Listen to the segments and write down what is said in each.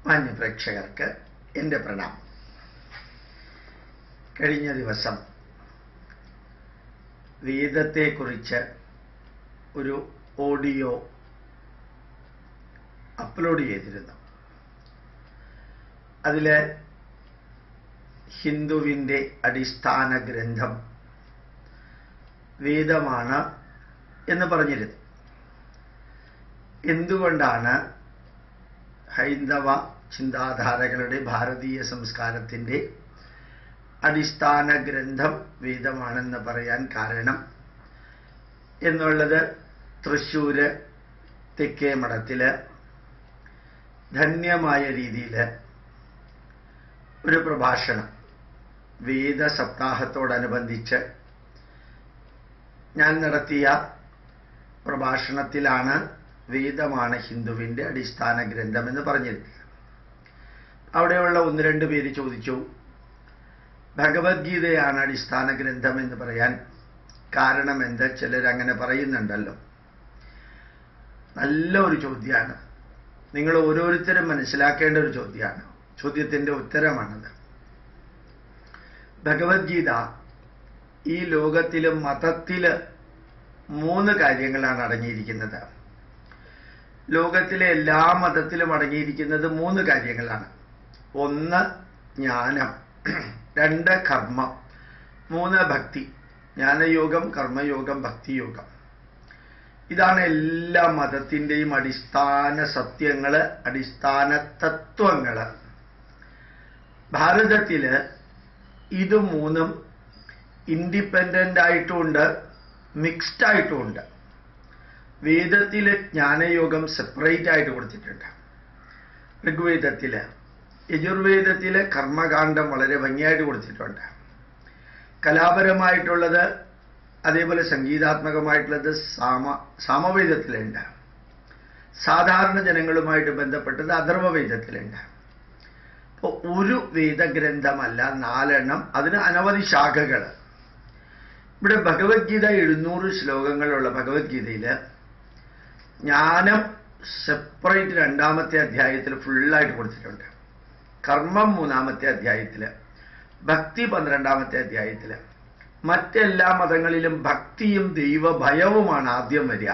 മാന്യപ്രേക്ഷകർക്ക് എൻ്റെ പ്രണാമം. കഴിഞ്ഞ ദിവസം വേദത്തെക്കുറിച്ച് ഒരു ഓഡിയോ അപ്ലോഡ് ചെയ്തിരുന്നു. അതിൽ ഹിന്ദുവിൻ്റെ അടിസ്ഥാന ഗ്രന്ഥം വേദമാണ് എന്ന് പറഞ്ഞിരുന്നു. എന്തുകൊണ്ടാണ് ഹൈന്ദവ ചിന്താധാരകളുടെ ഭാരതീയ സംസ്കാരത്തിൻ്റെ അടിസ്ഥാന ഗ്രന്ഥം വേദമാണെന്ന് പറയാൻ കാരണം എന്നുള്ളത് തൃശ്ശൂർ തെക്കേ മഠത്തിൽ ധന്യമായ രീതിയിൽ ഒരു പ്രഭാഷണം വേദസപ്താഹത്തോടനുബന്ധിച്ച് ഞാൻ നടത്തിയ പ്രഭാഷണത്തിലാണ് വേദമാണ് ഹിന്ദുവിൻ്റെ അടിസ്ഥാന ഗ്രന്ഥമെന്ന് പറഞ്ഞിരുന്നത്. അവിടെയുള്ള ഒന്ന് രണ്ട് പേര് ചോദിച്ചു, ഭഗവത്ഗീതയാണ് അടിസ്ഥാന ഗ്രന്ഥം എന്ന് പറയാൻ കാരണം എന്ത്? ചിലരങ്ങനെ പറയുന്നുണ്ടല്ലോ. നല്ല ഒരു ചോദ്യമാണ്. നിങ്ങൾ ഓരോരുത്തരും മനസ്സിലാക്കേണ്ട ഒരു ചോദ്യമാണ്. ചോദ്യത്തിൻ്റെ ഉത്തരമാണത്. ഭഗവത്ഗീത ഈ ലോകത്തിൽ മതത്തിൽ 3 കാര്യങ്ങളാണ് അടങ്ങിയിരിക്കുന്നത്. ലോകത്തിലെ എല്ലാ മതത്തിലും അടങ്ങിയിരിക്കുന്നത് 3 കാര്യങ്ങളാണ്. 1 ജ്ഞാനം, 2 കർമ്മം, 3 ഭക്തി. ജ്ഞാനയോഗം, കർമ്മയോഗം, ഭക്തിയോഗം. ഇതാണ് എല്ലാ മതത്തിൻ്റെയും അടിസ്ഥാന സത്യങ്ങൾ, അടിസ്ഥാന തത്വങ്ങൾ. ഭാരതത്തിൽ ഇത് 3 ഇൻഡിപെൻഡൻ്റ് ആയിട്ടുമുണ്ട്, മിക്സ്ഡ് ആയിട്ടുമുണ്ട്. വേദത്തിൽ ജ്ഞാനയോഗം സെപ്പറേറ്റ് ആയിട്ട് കൊടുത്തിട്ടുണ്ട്. ഋഗ്വേദത്തിൽ, യജുർവേദത്തിൽ കർമ്മകാന്ഡം വളരെ ഭംഗിയായിട്ട് കൊടുത്തിട്ടുണ്ട്. കലാപരമായിട്ടുള്ളത്, അതേപോലെ സംഗീതാത്മകമായിട്ടുള്ളത് സാമവേദത്തിലുണ്ട്. സാധാരണ ജനങ്ങളുമായിട്ട് ബന്ധപ്പെട്ടത് അഥർവവേദത്തിലുണ്ട്. അപ്പോൾ ഒരു വേദഗ്രന്ഥമല്ല, 4 എണ്ണം. അതിന് അനവധി ശാഖകൾ. ഇവിടെ ഭഗവത്ഗീത 700 ശ്ലോകങ്ങളുള്ള ഭഗവത്ഗീതയിൽ ജ്ഞാനം സെപ്പറേറ്റ് 2ാമത്തെ അധ്യായത്തിൽ ഫുള്ളായിട്ട് കൊടുത്തിട്ടുണ്ട്. കർമ്മം 3ാമത്തെ അധ്യായത്തിൽ, ഭക്തി 12ാമത്തെ അധ്യായത്തിൽ. മറ്റെല്ലാ മതങ്ങളിലും ഭക്തിയും ദൈവഭയവുമാണ് ആദ്യം വരിക.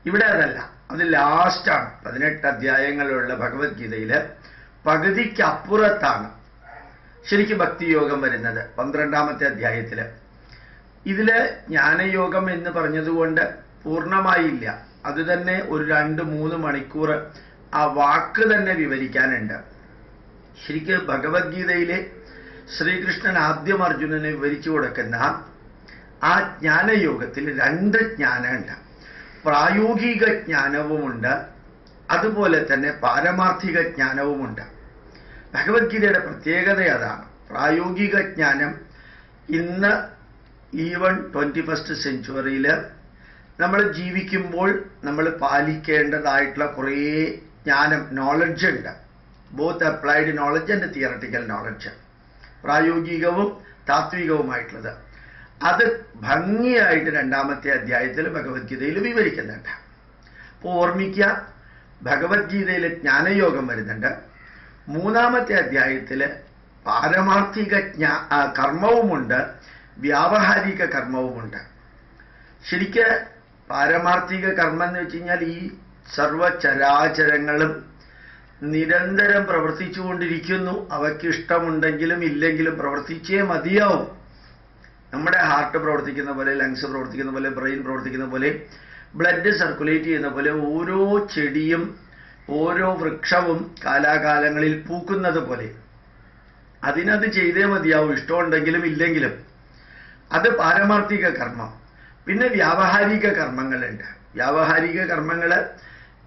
ഇവിടെ അതല്ല, അത് ലാസ്റ്റാണ്. 18 അധ്യായങ്ങളുള്ള ഭഗവത്ഗീതയിൽ പകുതിക്കപ്പുറത്താണ് ശരിക്കും ഭക്തിയോഗം വരുന്നത്, 12ാമത്തെ അധ്യായത്തിൽ. ഇതിൽ ജ്ഞാനയോഗം എന്ന് പറഞ്ഞതുകൊണ്ട് പൂർണ്ണമായില്ല. അത് തന്നെ ഒരു 2-3 മണിക്കൂർ ആ വാക്ക് തന്നെ വിവരിക്കാനുണ്ട്. ശരിക്കും ഭഗവത്ഗീതയിലെ ശ്രീകൃഷ്ണൻ ആദ്യം അർജുനനെ വിവരിച്ചു കൊടുക്കുന്ന ആ ജ്ഞാനയോഗത്തിൽ 2 ജ്ഞാനമുണ്ട്. പ്രായോഗിക ജ്ഞാനവുമുണ്ട്, അതുപോലെ തന്നെ പാരമാർത്ഥിക ജ്ഞാനവുമുണ്ട്. ഭഗവത്ഗീതയുടെ പ്രത്യേകത അതാണ്. പ്രായോഗിക ജ്ഞാനം ഇന്ന് ഈവൻ 21st സെഞ്ച്വറിയിൽ നമ്മൾ ജീവിക്കുമ്പോൾ നമ്മൾ പാലിക്കേണ്ടതായിട്ടുള്ള കുറേ ജ്ഞാനം, നോളജ് ഉണ്ട്. Both applied knowledge and theoretical knowledge, പ്രായോഗികവും താത്വികവുമായിട്ടുള്ളത്. അത് ഭംഗിയായിട്ട് 2ാമത്തെ അധ്യായത്തിൽ ഭഗവത്ഗീതയിൽ വിവരിക്കുന്നുണ്ട്. അപ്പോൾ ഓർമ്മിക്കുക, ഭഗവത്ഗീതയിൽ ജ്ഞാനയോഗം വരുന്നുണ്ട്. 3ാമത്തെ അധ്യായത്തിൽ പാരമാർത്ഥിക കർമ്മവുമുണ്ട്, വ്യാവഹാരിക കർമ്മവുമുണ്ട്. ശരിക്ക് പാരമാർത്ഥിക കർമ്മം എന്ന് വെച്ച് കഴിഞ്ഞാൽ ഈ സർവചരാചരങ്ങളും നിരന്തരം പ്രവർത്തിച്ചുകൊണ്ടിരിക്കുന്നു. അവയ്ക്ക് ഇഷ്ടമുണ്ടെങ്കിലും ഇല്ലെങ്കിലും പ്രവർത്തിച്ചേ മതിയാവും. നമ്മുടെ ഹാർട്ട് പ്രവർത്തിക്കുന്ന പോലെ, ലങ്സ് പ്രവർത്തിക്കുന്ന പോലെ, ബ്രെയിൻ പ്രവർത്തിക്കുന്ന പോലെ, ബ്ലഡ് സർക്കുലേറ്റ് ചെയ്യുന്ന പോലെ ഓരോ ചെടിയും ഓരോ വൃക്ഷവും കാലാകാലങ്ങളിൽ പൂക്കുന്നത് പോലെ അതിനത് ചെയ്തേ മതിയാവും, ഇഷ്ടമുണ്ടെങ്കിലും ഇല്ലെങ്കിലും. അത് പാരമാർത്ഥിക കർമ്മം. പിന്നെ വ്യാവഹാരിക കർമ്മങ്ങളുണ്ട്. വ്യാവഹാരിക കർമ്മങ്ങൾ,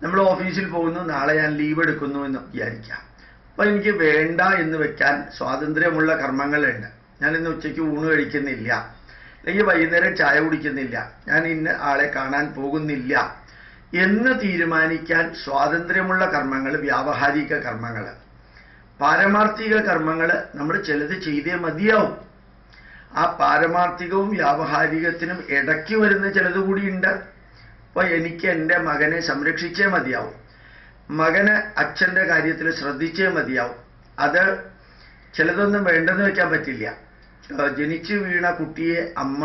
നമ്മൾ ഓഫീസിൽ പോകുന്നു, നാളെ ഞാൻ ലീവ് എടുക്കുന്നു എന്ന് വിചാരിക്കാം. അപ്പോൾ എനിക്ക് വേണ്ട എന്ന് വെക്കാൻ സ്വാതന്ത്ര്യമുള്ള കർമ്മങ്ങളുണ്ട്. ഞാൻ ഇന്ന് ഉച്ചയ്ക്ക് ഊണ് കഴിക്കുന്നില്ല, അല്ലെങ്കിൽ വൈകുന്നേരം ചായ കുടിക്കുന്നില്ല, ഞാൻ ഇന്ന ആളെ കാണാൻ പോകുന്നില്ല എന്ന് തീരുമാനിക്കാൻ സ്വാതന്ത്ര്യമുള്ള കർമ്മങ്ങൾ വ്യാവഹാരിക കർമ്മങ്ങൾ. പാരമാർത്ഥിക കർമ്മങ്ങൾ നമ്മൾ ചിലത് ചെയ്തേ മതിയാവും. ആ പാരമാർത്ഥികവും വ്യാവഹാരികത്തിനും ഇടയ്ക്ക് വരുന്ന ചിലത് കൂടിയുണ്ട്. അപ്പോൾ എനിക്ക് എൻ്റെ മകനെ സംരക്ഷിച്ചേ മതിയാവും. മകന് അച്ഛൻ്റെ കാര്യത്തിൽ ശ്രദ്ധിച്ചേ മതിയാവും. അത് ചിലതൊന്നും വേണ്ടെന്ന് വെക്കാൻ പറ്റില്ല. ജനിച്ചു വീണ കുട്ടിയെ അമ്മ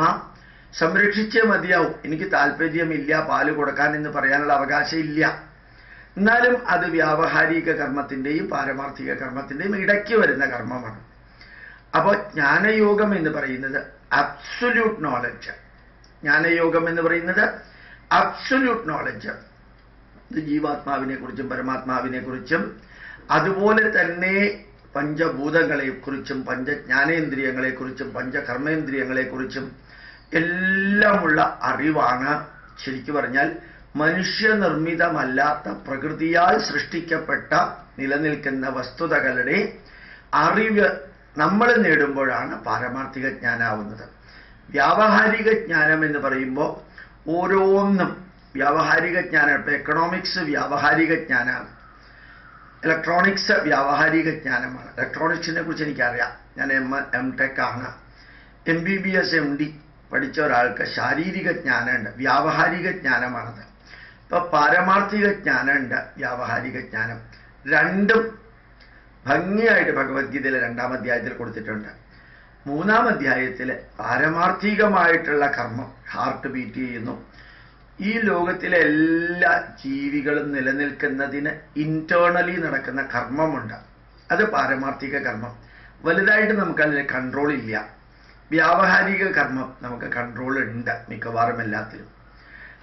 സംരക്ഷിച്ചേ മതിയാവും. എനിക്ക് താല്പര്യമില്ല പാല് കൊടുക്കാൻ എന്ന് പറയാനുള്ള അവകാശം ഇല്ല. എന്നാലും അത് വ്യാവഹാരിക കർമ്മത്തിൻ്റെയും പാരമാർത്ഥിക കർമ്മത്തിൻ്റെയും ഇടയ്ക്ക് വരുന്ന കർമ്മമാണ്. അപ്പോൾ ജ്ഞാനയോഗം എന്ന് പറയുന്നത് അബ്സൊല്യൂട്ട് നോളജ്. ജ്ഞാനയോഗം എന്ന് പറയുന്നത് അബ്സൊല്യൂട്ട് നോളജ്. ഇത് ജീവാത്മാവിനെ കുറിച്ചും പരമാത്മാവിനെ കുറിച്ചും അതുപോലെ തന്നെ പഞ്ചഭൂതങ്ങളെക്കുറിച്ചും പഞ്ചജ്ഞാനേന്ദ്രിയങ്ങളെക്കുറിച്ചും പഞ്ചകർമ്മേന്ദ്രിയങ്ങളെക്കുറിച്ചും എല്ലാമുള്ള അറിവാണ് ശരിക്കു പറഞ്ഞാൽ മനുഷ്യനിർമ്മിതമല്ലാത്ത പ്രകൃതിയാൽ സൃഷ്ടിക്കപ്പെട്ട നിലനിൽക്കുന്ന വസ്തുതകളുടെ അറിവ് നമ്മൾ നേടുമ്പോഴാണ് പാരമാർത്ഥിക ജ്ഞാനാവുന്നത്. വ്യാവഹാരിക ജ്ഞാനം എന്ന് പറയുമ്പോൾ ഓരോന്നും വ്യാവഹാരിക ജ്ഞാനം. ഇപ്പം എക്കണോമിക്സ് വ്യാവഹാരിക ജ്ഞാനമാണ്, ഇലക്ട്രോണിക്സ് വ്യാവഹാരിക ജ്ഞാനമാണ്. ഇലക്ട്രോണിക്സിനെ കുറിച്ച് എനിക്കറിയാം. ഞാൻ എം.ടെക് ആണ്. MBBS MD പഠിച്ച ഒരാൾക്ക് ശാരീരിക ജ്ഞാനമുണ്ട്, വ്യാവഹാരിക ജ്ഞാനമാണത്. ഇപ്പൊ പാരമാർത്ഥിക ജ്ഞാനമുണ്ട്, വ്യാവഹാരിക ജ്ഞാനം. രണ്ടും ഭംഗിയായിട്ട് ഭഗവത്ഗീതയിലെ 2-ാം അധ്യായത്തിൽ കൊടുത്തിട്ടുണ്ട്. 3-ാം അധ്യായത്തിൽ പാരമാർത്ഥികമായിട്ടുള്ള കർമ്മം, ഹാർട്ട് ബീറ്റ് ചെയ്യുന്നു. ഈ ലോകത്തിലെ എല്ലാ ജീവികളും നിലനിൽക്കുന്നതിന് ഇന്റേണലി നടക്കുന്ന കർമ്മമുണ്ട്, അത് പാരമാർത്ഥിക കർമ്മം. വലുതായിട്ട് നമുക്കതിൽ കൺട്രോൾ ഇല്ല. വ്യാവഹാരിക കർമ്മം നമുക്ക് കൺട്രോൾ ഉണ്ട് മിക്കവാറും എല്ലാത്തിലും.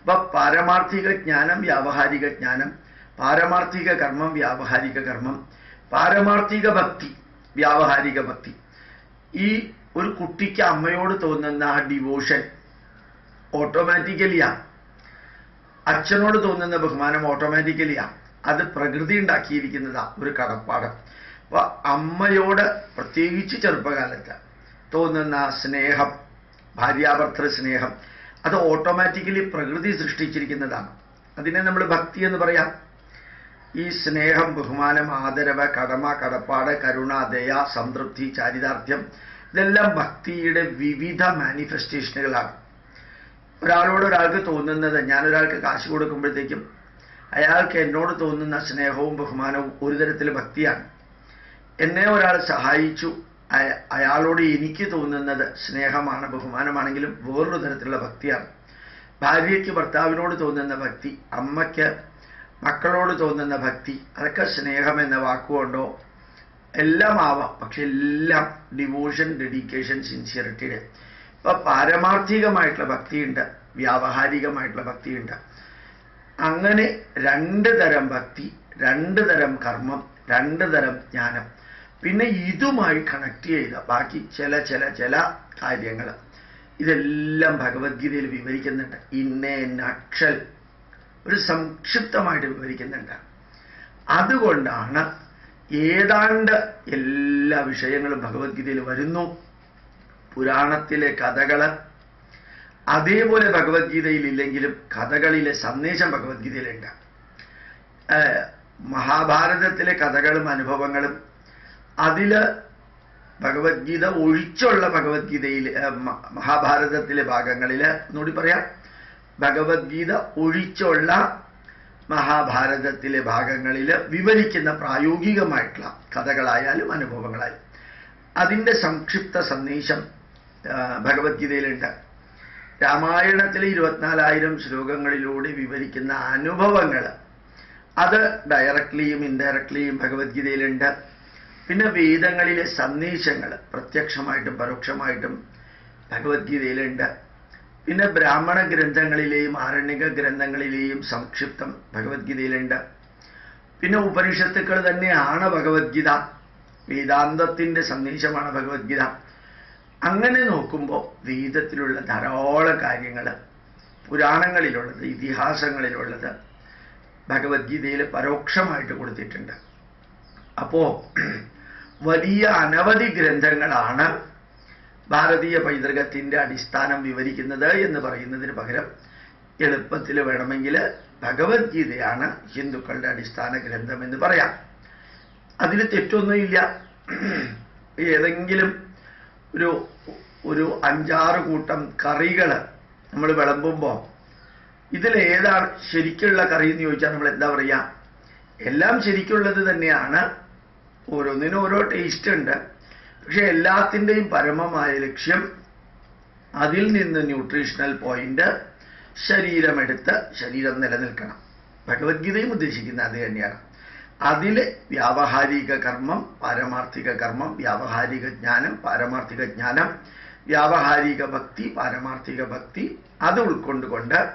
അപ്പൊ പാരമാർത്ഥിക ജ്ഞാനം, വ്യാവഹാരിക ജ്ഞാനം, പാരമാർത്ഥിക കർമ്മം, വ്യാവഹാരിക കർമ്മം, പാരമാർത്ഥിക ഭക്തി, വ്യാവഹാരിക ഭക്തി. ഈ ഒരു കുട്ടിക്ക് അമ്മയോട് തോന്നുന്ന ആ ഡിവോഷൻ ഓട്ടോമാറ്റിക്കലിയാണ്. അച്ഛനോട് തോന്നുന്ന ബഹുമാനം ഓട്ടോമാറ്റിക്കലിയാണ്. അത് പ്രകൃതി ഉണ്ടാക്കിയിരിക്കുന്നതാ ഒരു കടപ്പാട്. അപ്പൊ അമ്മയോട് പ്രത്യേകിച്ച് ചെറുപ്പകാലത്ത് തോന്നുന്ന സ്നേഹം, ഭാര്യാഭർത്തൃ സ്നേഹം, അത് ഓട്ടോമാറ്റിക്കലി പ്രകൃതി സൃഷ്ടിച്ചിരിക്കുന്നതാണ്. അതിനെ നമ്മൾ ഭക്തി എന്ന് പറയാം. ഈ സ്നേഹം, ബഹുമാനം, ആദരവ്, കടമ, കടപ്പാട്, കരുണ, ദയ, സംതൃപ്തി, ചാരിതാർത്ഥ്യം, ഇതെല്ലാം ഭക്തിയുടെ വിവിധ മാനിഫെസ്റ്റേഷനുകളാണ്. ഒരാൾക്ക് തോന്നുന്നത്, ഞാനൊരാൾക്ക് കാശ് കൊടുക്കുമ്പോഴത്തേക്കും അയാൾക്ക് എന്നോട് തോന്നുന്ന സ്നേഹവും ബഹുമാനവും ഒരു തരത്തിൽ ഭക്തിയാണ്. എന്നെ ഒരാൾ സഹായിച്ചു, അയാളോട് എനിക്ക് തോന്നുന്നത് സ്നേഹമാണ്, ബഹുമാനമാണെങ്കിലും വേറൊരു തരത്തിലുള്ള ഭക്തിയാണ്. ഭാര്യയ്ക്ക് ഭർത്താവിനോട് തോന്നുന്ന ഭക്തി, അമ്മയ്ക്ക് മക്കളോട് തോന്നുന്ന ഭക്തി, അതൊക്കെ സ്നേഹം എന്ന വാക്കുകൊണ്ടോ എല്ലാം ആവാം. പക്ഷെ എല്ലാം ഡിവോഷൻ, ഡെഡിക്കേഷൻ, സിൻസിയറിറ്റിയുടെ. ഇപ്പൊ പാരമാർത്ഥികമായിട്ടുള്ള ഭക്തിയുണ്ട്, വ്യാവഹാരികമായിട്ടുള്ള ഭക്തിയുണ്ട്. അങ്ങനെ 2 തരം ഭക്തി, 2 തരം കർമ്മം, 2 തരം ജ്ഞാനം. പിന്നെ ഇതുമായി കണക്ട് ചെയ്ത ബാക്കി ചില കാര്യങ്ങൾ ഇതെല്ലാം ഭഗവത്ഗീതയിൽ വിവരിക്കുന്നുണ്ട്. ഇന്നേ നക്ഷൽ ഒരു സംക്ഷിപ്തമായിട്ട് വിവരിക്കുന്നുണ്ട്. അതുകൊണ്ടാണ് ഏതാണ്ട് എല്ലാ വിഷയങ്ങളും ഭഗവത്ഗീതയിൽ വരുന്നു. പുരാണത്തിലെ കഥകള് അതേപോലെ ഭഗവത്ഗീതയിൽ ഇല്ലെങ്കിലും കഥകളിലെ സന്ദേശം ഭഗവത്ഗീതയിലുണ്ട്. മഹാഭാരതത്തിലെ കഥകളും അനുഭവങ്ങളും അതില് ഭഗവത്ഗീത ഒഴിച്ചുള്ള ഭഗവത്ഗീതയിൽ മഹാഭാരതത്തിലെ ഭാഗങ്ങളിൽ ഒന്നുകൂടി പറയാം, ഭഗവത്ഗീത ഒഴിച്ചുള്ള മഹാഭാരതത്തിലെ ഭാഗങ്ങളിൽ വിവരിക്കുന്ന പ്രായോഗികമായിട്ടുള്ള കഥകളായാലും അനുഭവങ്ങളായാലും അതിൻ്റെ സംക്ഷിപ്ത സന്ദേശം ഭഗവത്ഗീതയിലുണ്ട്. രാമായണത്തിലെ 24,000 ശ്ലോകങ്ങളിലൂടെ വിവരിക്കുന്ന അനുഭവങ്ങൾ അത് ഡയറക്ട്ലിയും ഇൻഡയറക്ട്ലിയും ഭഗവത്ഗീതയിലുണ്ട്. പിന്നെ വേദങ്ങളിലെ സന്ദേശങ്ങൾ പ്രത്യക്ഷമായിട്ടും പരോക്ഷമായിട്ടും ഭഗവത്ഗീതയിലുണ്ട്. പിന്നെ ബ്രാഹ്മണ ഗ്രന്ഥങ്ങളിലെയും ആരണ്യക ഗ്രന്ഥങ്ങളിലെയും സംക്ഷിപ്തം ഭഗവത്ഗീതയിലുണ്ട്. പിന്നെ ഉപനിഷത്തുക്കൾ തന്നെയാണ് ഭഗവത്ഗീത, വേദാന്തത്തിൻ്റെ സന്ദേശമാണ് ഭഗവത്ഗീത. അങ്ങനെ നോക്കുമ്പോൾ വേദത്തിലുള്ള ധാരാളം കാര്യങ്ങൾ, പുരാണങ്ങളിലുള്ളത്, ഇതിഹാസങ്ങളിലുള്ളത് ഭഗവത്ഗീതയിൽ പരോക്ഷമായിട്ട് കൊടുത്തിട്ടുണ്ട്. അപ്പോൾ വലിയ അനവധി ഗ്രന്ഥങ്ങളാണ് ഭാരതീയ പൈതൃകത്തിൻ്റെ അടിസ്ഥാനം വിവരിക്കുന്നത് എന്ന് പറയുന്നതിന് പകരം എളുപ്പത്തിൽ വേണമെങ്കിൽ ഭഗവത്ഗീതയാണ് ഹിന്ദുക്കളുടെ അടിസ്ഥാന ഗ്രന്ഥം എന്ന് പറയാം. അതിൽ തെറ്റൊന്നുമില്ല. ഏതെങ്കിലും ഒരു 5-6 കൂട്ടം കറികൾ നമ്മൾ വിളമ്പുമ്പോൾ ഇതിലേതാണ് ശരിക്കുള്ള കറി എന്ന് ചോദിച്ചാൽ നമ്മൾ എന്താ പറയുക? എല്ലാം ശരിക്കുള്ളത് തന്നെയാണ്. ഓരോന്നിനും ഓരോ ടേസ്റ്റ് ഉണ്ട്. പക്ഷെ എല്ലാത്തിൻ്റെയും പരമമായ ലക്ഷ്യം, അതിൽ നിന്ന് ന്യൂട്രീഷണൽ പോയിന്റ്, ശരീരമെടുത്ത് ശരീരം നിലനിൽക്കണം. ഭഗവത്ഗീതയും ഉദ്ദേശിക്കുന്നത് അത് തന്നെയാണ്. അതിൽ വ്യാവഹാരിക കർമ്മം, പാരമാർത്ഥിക കർമ്മം, വ്യാവഹാരിക ജ്ഞാനം, പാരമാർത്ഥിക ജ്ഞാനം, വ്യാവഹാരിക ഭക്തി, പാരമാർത്ഥിക ഭക്തി, അത് ഉൾക്കൊണ്ടുകൊണ്ട്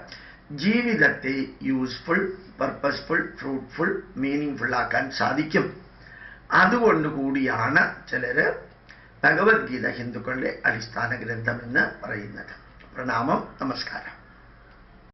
ജീവിതത്തെ യൂസ്ഫുൾ, പർപ്പസ്ഫുൾ, ഫ്രൂട്ട്ഫുൾ, മീനിങ്ഫുൾ ആക്കാൻ സാധിക്കും. അതുകൊണ്ടുകൂടിയാണ് ചിലർ ഭഗവത്ഗീത ഹിന്ദുക്കളുടെ അടിസ്ഥാന ഗ്രന്ഥമെന്ന് പറയുന്നത്. പ്രണാമം, നമസ്കാരം.